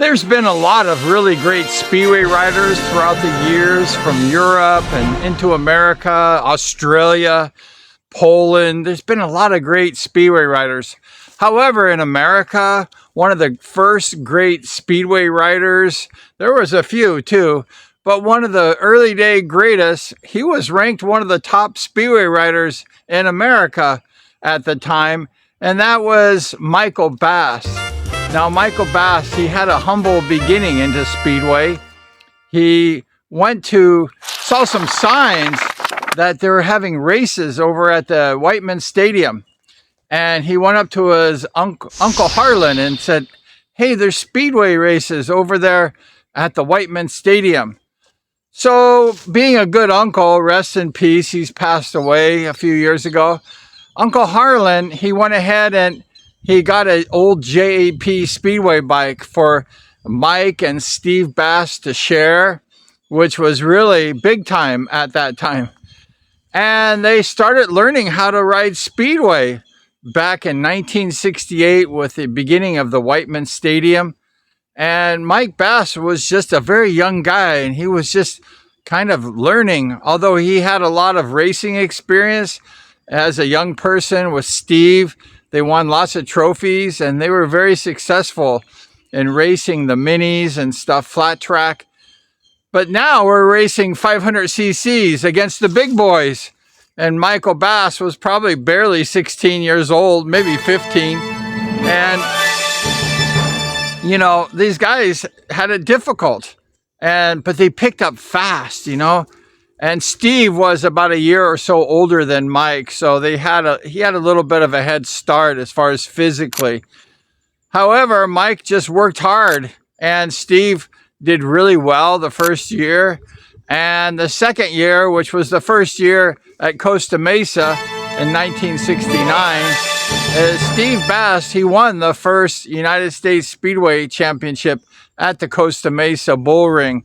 There's been a lot of really great Speedway riders throughout the years, from Europe and into America, Australia, Poland. There's been a lot of great Speedway riders. However, in America, one of the first great Speedway riders, there was a few too, but one of the early day greatest, he was ranked one of the top Speedway riders in America at the time, and that was Michael Bast. Now, Michael Bast, he had a humble beginning into Speedway. He saw some signs that they were having races over at the Whiteman Stadium. And he went up to his Uncle Harlan and said, "Hey, there's Speedway races over there at the Whiteman Stadium." So, being a good uncle, rest in peace, he's passed away a few years ago. Uncle Harlan, he went ahead and he got an old JAP Speedway bike for Mike and Steve Bast to share, which was really big time at that time. And they started learning how to ride Speedway back in 1968 with the beginning of the Whiteman Stadium. And Mike Bast was just a very young guy, and he was just kind of learning, although he had a lot of racing experience as a young person with Steve. They won lots of trophies, and they were very successful in racing the minis and stuff, flat track. But now we're racing 500 cc's against the big boys. And Michael Bast was probably barely 16 years old, maybe 15. And, you know, these guys had it difficult, but they picked up fast, you know. And Steve was about a year or so older than Mike, so he had a little bit of a head start as far as physically. However, Mike just worked hard, and Steve did really well the first year. And the second year, which was the first year at Costa Mesa in 1969, Steve Bast, he won the first United States Speedway Championship at the Costa Mesa Bull Ring.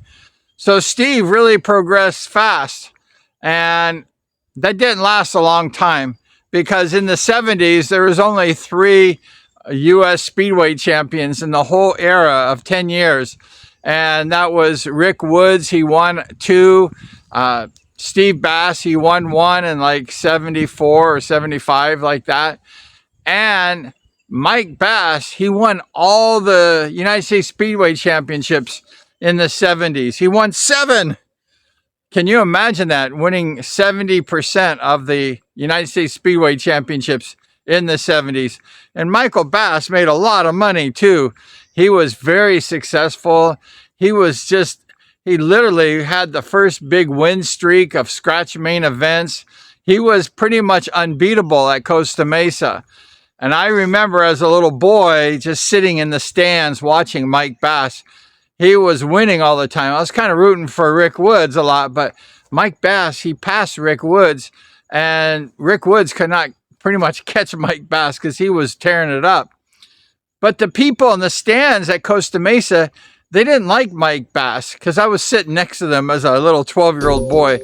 So Steve really progressed fast, and that didn't last a long time, because in the 70s, there was only 3 U.S. Speedway champions in the whole era of 10 years. And that was Rick Woods, he won 2. Steve Bast, he won 1 in like 74 or 75, like that. And Mike Bast, he won all the United States Speedway championships in the 70s. He won 7. Can you imagine that? Winning 70% of the United States Speedway championships in the 70s. And Michael Bast made a lot of money too. He was very successful. He literally had the first big win streak of scratch main events. He was pretty much unbeatable at Costa Mesa. And I remember as a little boy just sitting in the stands watching Mike Bast. He was winning all the time. I was kind of rooting for Rick Woods a lot, but Mike Bast, he passed Rick Woods, and Rick Woods could not pretty much catch Mike Bast because he was tearing it up. But the people in the stands at Costa Mesa, they didn't like Mike Bast, because I was sitting next to them as a little 12-year-old boy.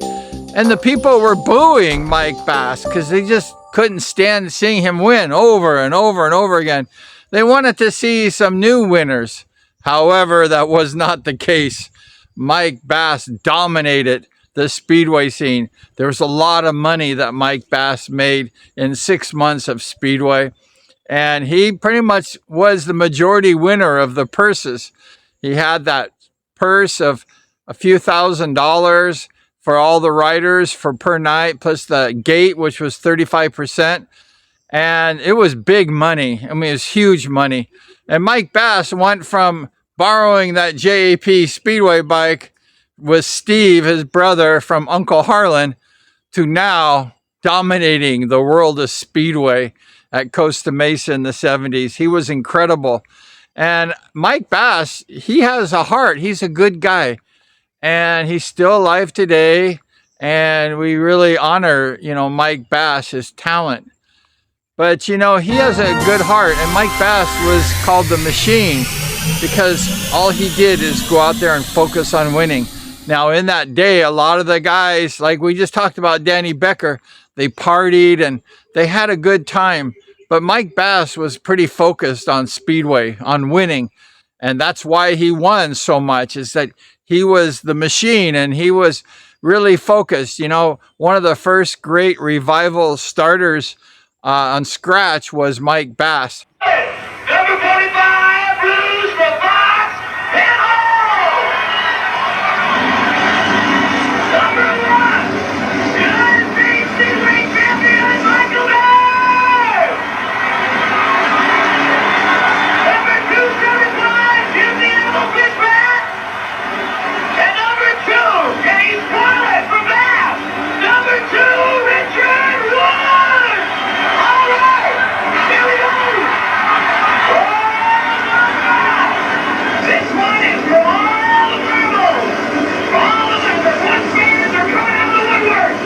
And the people were booing Mike Bast because they just couldn't stand seeing him win over and over and over again. They wanted to see some new winners. However, that was not the case. Mike Bast dominated the Speedway scene. There was a lot of money that Mike Bast made in 6 months of Speedway. And he pretty much was the majority winner of the purses. He had that purse of a few $1,000s for all the riders for per night, plus the gate, which was 35%. And it was big money. I mean, it was huge money. And Mike Bast went from borrowing that JAP Speedway bike with Steve, his brother, from Uncle Harlan, to now dominating the world of Speedway at Costa Mesa in the 70s. He was incredible. And Mike Bast, he has a heart. He's a good guy. And he's still alive today. And we really honor, Mike Bast, his talent. But, he has a good heart. And Mike Bast was called the Machine because all he did is go out there and focus on winning. Now, in that day, a lot of the guys, like we just talked about Danny Becker, they partied and they had a good time. But Mike Bast was pretty focused on Speedway, on winning. And that's why he won so much, is that he was the machine and he was really focused. You know, one of the first great revival starters on scratch was Mike Bast. Number 45, blues for Bast and all. Number 1, United States Speedway champion Michael Bast. Number 275, Jim the Animal Fishback. And number 2, Kenny Scarlett for Bast. Number 2, Richard Wood. All right, here we go. This one is for all the rebels. All of the one fans are coming out of the woodwork.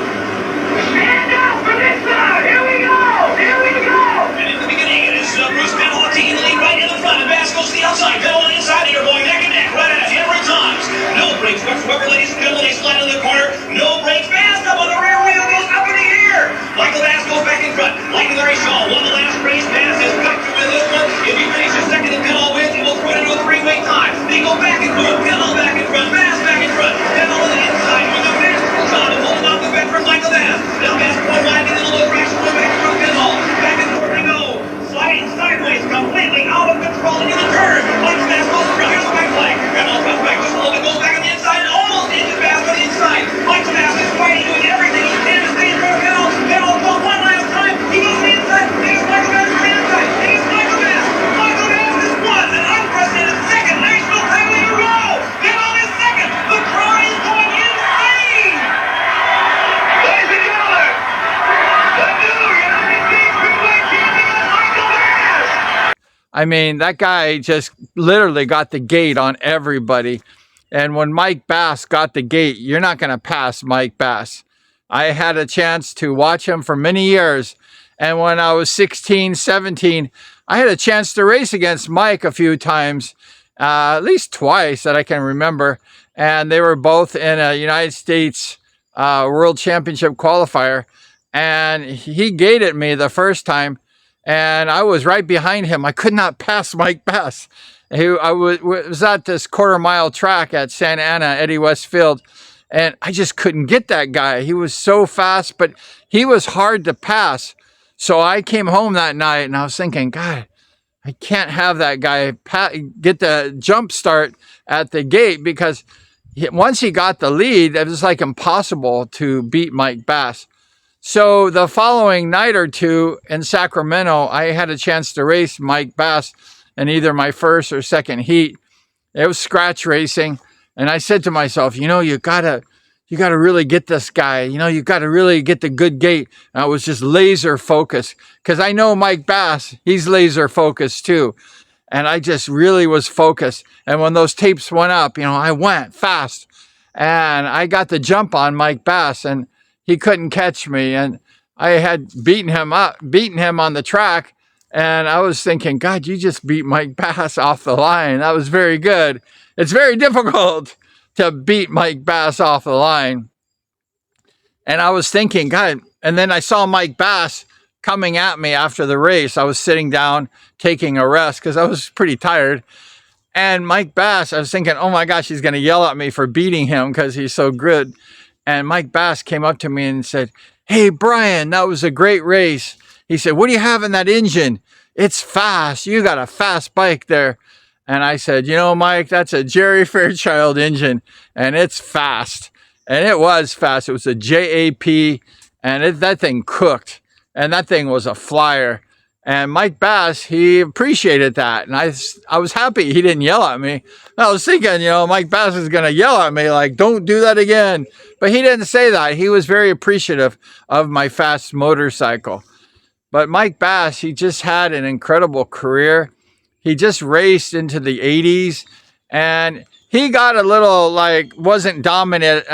Stand up for this side. Here we go. Here we go. And in the beginning, it is Bruce Pennell taking the lead right in the front. And Bast goes to the outside. Pennell on the inside. And you're going neck and neck right at Henry times. No brakes whatsoever, ladies and gentlemen. They slide in the corner. No brakes. Bast up on the rear wheel. Goes up in the air. Michael Bast goes back in front. Like Larry Shaw won the last race. Bast has got to win this one. If he finishes second and Pennell wins, he will throw it into a three-way tie. They go back and forth. Pennell back in front. Bast back in front. Pennell on the inside with the masterful shot of holding off the veteran Michael Bast. Now Bast going wide into the low traction. Going back through Pennell. Back and forth they go. Sliding sideways, completely out of control into the turn. Michael Bast goes around. Here's the back flag. Pennell comes back just a little bit. Goes back on the inside and almost into Bast on the inside. Michael Bast is fighting, doing everything he can to stay in front of Pennell. Pennell goes one last time. He goes to the inside. Here's Michael Bast on the inside. Here's Michael Bast. Michael Bast has won an unprecedented second national title in a row. Pennell is second. The crowd is going insane. Ladies and gentlemen, the new United States Speedway champion Michael Bast. I mean, that guy just literally got the gate on everybody. And when Mike Bast got the gate, you're not going to pass Mike Bast. I had a chance to watch him for many years. And when I was 16, 17, I had a chance to race against Mike a few times, at least twice that I can remember. And they were both in a United States World Championship qualifier. And he gated me the first time. And I was right behind him. I could not pass Mike Bast. I was at this quarter-mile track at Santa Ana, Eddie West Field, and I just couldn't get that guy. He was so fast, but he was hard to pass. So I came home that night, and I was thinking, God, I can't have that guy get the jump start at the gate, because once he got the lead, it was like impossible to beat Mike Bast. So the following night or two in Sacramento, I had a chance to race Mike Bast in either my first or second heat. It was scratch racing. And I said to myself, you know, you gotta really get this guy. You know, you gotta really get the good gate. And I was just laser focused, because I know Mike Bast, he's laser focused too. And I just really was focused. And when those tapes went up, you know, I went fast and I got the jump on Mike Bast, and he couldn't catch me. And I had beaten him on the track. And I was thinking, God, you just beat Mike Bast off the line. That was very good. It's very difficult to beat Mike Bast off the line. And I was thinking, God, and then I saw Mike Bast coming at me after the race. I was sitting down, taking a rest, because I was pretty tired. And Mike Bast, I was thinking, oh my gosh, he's going to yell at me for beating him because he's so good. And Mike Bast came up to me and said, hey, Brian, that was a great race. He said, what do you have in that engine? It's fast. You got a fast bike there. And I said, you know, Mike, that's a Jerry Fairchild engine, and it's fast. And it was fast. It was a JAP, and that thing cooked. And that thing was a flyer. And Mike Bast, he appreciated that. And I was happy he didn't yell at me. I was thinking, you know, Mike Bast is going to yell at me like, don't do that again. But he didn't say that. He was very appreciative of my fast motorcycle. But Mike Bast, he just had an incredible career. He just raced into the 80s. And he got a little, wasn't dominant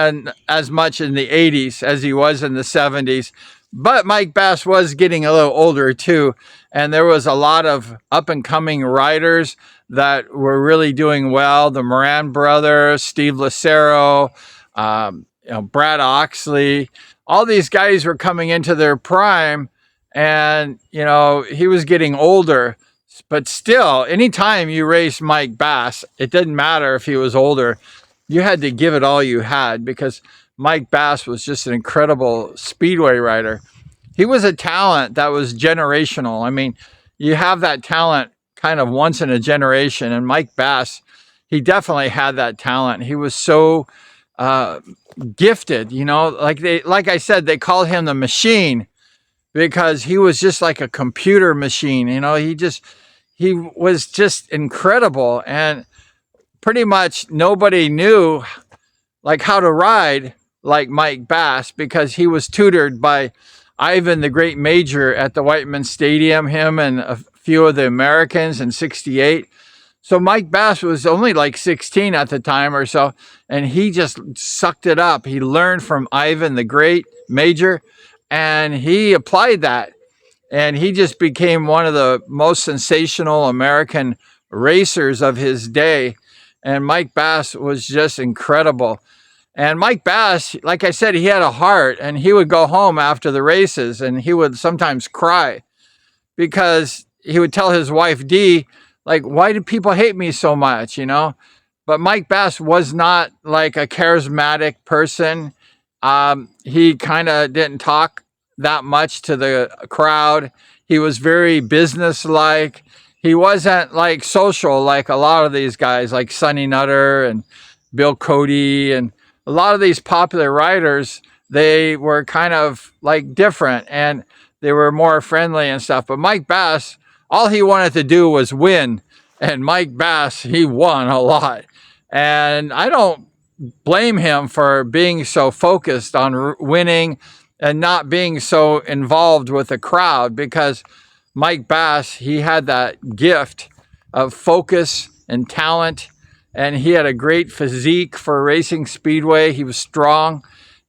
as much in the 80s as he was in the 70s. But Mike Bast was getting a little older too. And there was a lot of up-and-coming riders that were really doing well. The Moran brothers, Steve Lucero, Brad Oxley. All these guys were coming into their prime. And, you know, he was getting older. But still, anytime you race Mike Bass, it didn't matter if he was older, you had to give it all you had because Mike Bass was just an incredible speedway rider. He was a talent that was generational. I mean, you have that talent kind of once in a generation, and Mike Bass, he definitely had that talent. He was so uh, gifted, like I said, they called him the machine because he was just like a computer machine. He was just incredible, and pretty much nobody knew like how to ride like Mike Bass because he was tutored by Ivan the Great Major at the Whiteman Stadium, him and a few of the Americans in '68. So Mike Bass was only like 16 at the time or so, and he just sucked it up. He learned from Ivan the Great Major, and he applied that, and he just became one of the most sensational American racers of his day. And Mike Bass was just incredible. And Mike Bass, like I said, he had a heart, and he would go home after the races and he would sometimes cry because he would tell his wife, Dee, like, why do people hate me so much, But Mike Bass was not like a charismatic person. He kind of didn't talk that much to the crowd. He was very businesslike. He wasn't like social like a lot of these guys, like Sonny Nutter and Bill Cody, and a lot of these popular riders. They were kind of like different, and they were more friendly and stuff. But Mike Bass, all he wanted to do was win, and Mike Bass, he won a lot. And I don't blame him for being so focused on winning and not being so involved with the crowd, because Mike Bass, he had that gift of focus and talent, and he had a great physique for racing speedway. He was strong,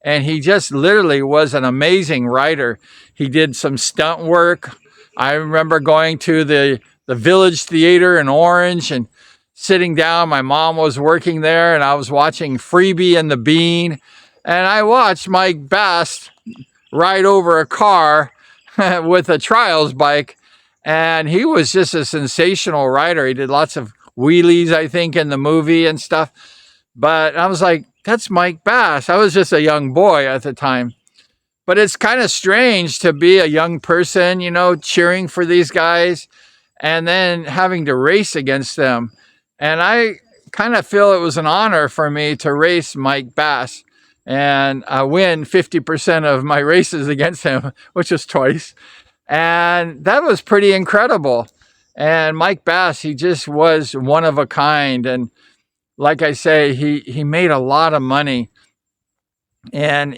and he just literally was an amazing rider. He did some stunt work. I remember going to the Village Theater in Orange and sitting down. My mom was working there, and I was watching Freebie and the Bean, and I watched Mike Bast ride over a car with a trials bike, and he was just a sensational rider. He did lots of wheelies, I think, in the movie and stuff. But I was like, that's Mike Bass. I was just a young boy at the time. But it's kind of strange to be a young person, cheering for these guys and then having to race against them. And I kind of feel it was an honor for me to race Mike Bass and win 50% of my races against him, which was twice. And that was pretty incredible. And Mike Bass, he just was one of a kind. And like I say, he made a lot of money. And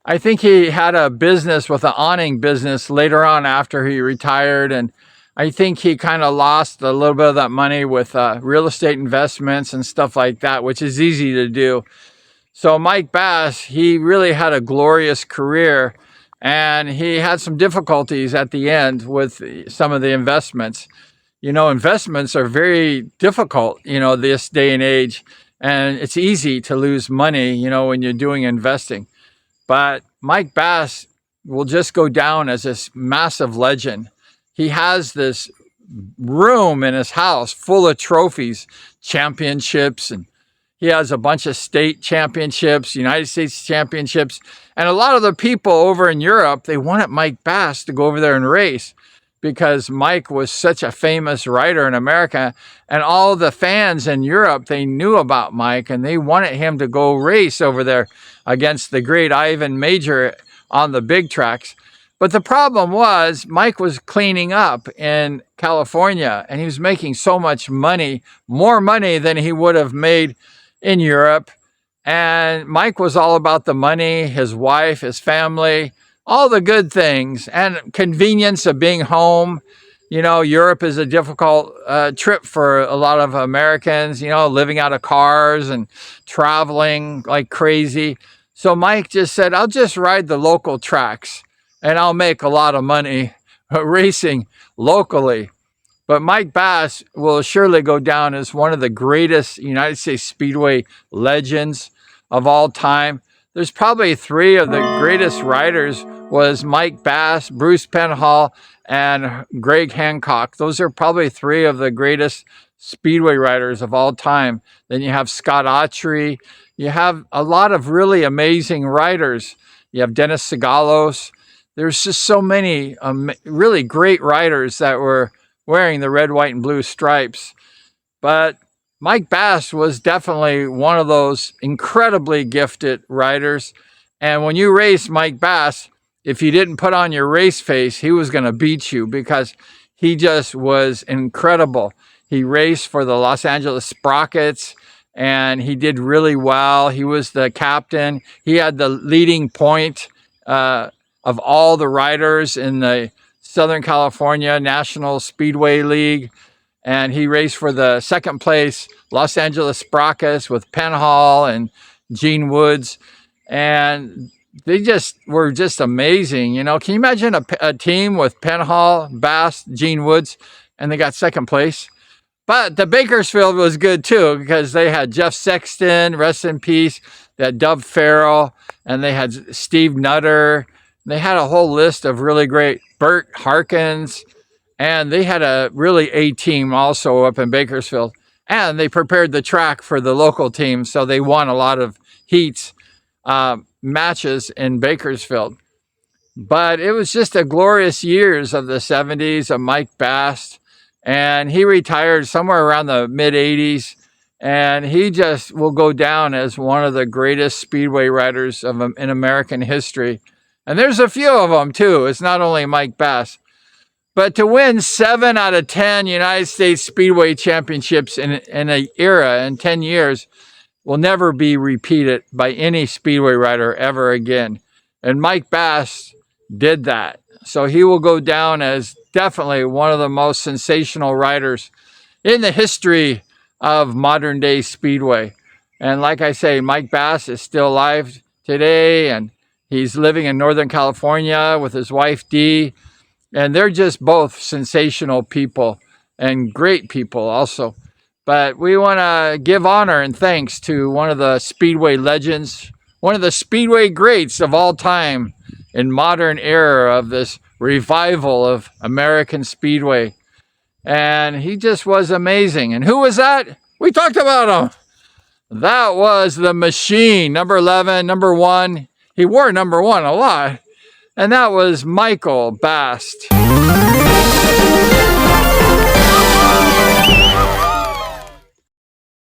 I think he had a business with an awning business later on after he retired. And I think he kind of lost a little bit of that money with real estate investments and stuff like that, which is easy to do. So Mike Bass, he really had a glorious career, and he had some difficulties at the end with some of the investments. Investments are very difficult, this day and age, and it's easy to lose money, when you're doing investing. But Mike Bass will just go down as this massive legend. He has this room in his house full of trophies, championships, and he has a bunch of state championships, United States championships. And a lot of the people over in Europe, they wanted Mike Bass to go over there and race because Mike was such a famous rider in America. And all the fans in Europe, they knew about Mike, and they wanted him to go race over there against the great Ivan Major on the big tracks. But the problem was Mike was cleaning up in California, and he was making so much money, more money than he would have made in Europe. And Mike was all about the money, his wife, his family, all the good things, and convenience of being home. Europe is a difficult trip for a lot of Americans, living out of cars and traveling like crazy. So Mike just said, I'll just ride the local tracks and I'll make a lot of money racing locally. But Mike Bass will surely go down as one of the greatest United States Speedway legends of all time. There's probably three of the greatest riders was Mike Bast, Bruce Penhall, and Greg Hancock. Those are probably three of the greatest Speedway riders of all time. Then you have Scott Autry. You have a lot of really amazing riders. You have Dennis Sigalos. There's just so many really great riders that were wearing the red, white, and blue stripes. But Mike Bast was definitely one of those incredibly gifted riders. And when you raced Mike Bast, if you didn't put on your race face, he was going to beat you because he just was incredible. He raced for the Los Angeles Sprockets, and he did really well. He was the captain. He had the leading point of all the riders in the Southern California National Speedway League. And he raced for the second place Los Angeles Sprockets with Penhall and Gene Woods. And they just were just amazing. You know, can you imagine a team with Penhall, Bast, Gene Woods, and they got second place? But the Bakersfield was good too, because they had Jeff Sexton, rest in peace. They had Dub Farrell, and they had Steve Nutter. They had a whole list of really great, Bert Harkins, and they had a really A team also up in Bakersfield. And they prepared the track for the local team, so they won a lot of heats, matches in Bakersfield. But it was just a glorious years of the 70s of Mike Bast. And he retired somewhere around the mid-80s. And he just will go down as one of the greatest Speedway riders in American history. And there's a few of them, too. It's not only Mike Bast. But to win 7 out of 10 United States Speedway championships in an era, in 10 years, will never be repeated by any Speedway rider ever again. And Mike Bast did that. So he will go down as definitely one of the most sensational riders in the history of modern day Speedway. And like I say, Mike Bast is still alive today, and he's living in Northern California with his wife Dee. And they're just both sensational people and great people also. But we want to give honor and thanks to one of the Speedway legends, one of the Speedway greats of all time in modern era of this revival of American Speedway. And he just was amazing. And who was that? We talked about him. That was the Machine, number 11, number 1. He wore number 1 a lot. And that was Michael Bast.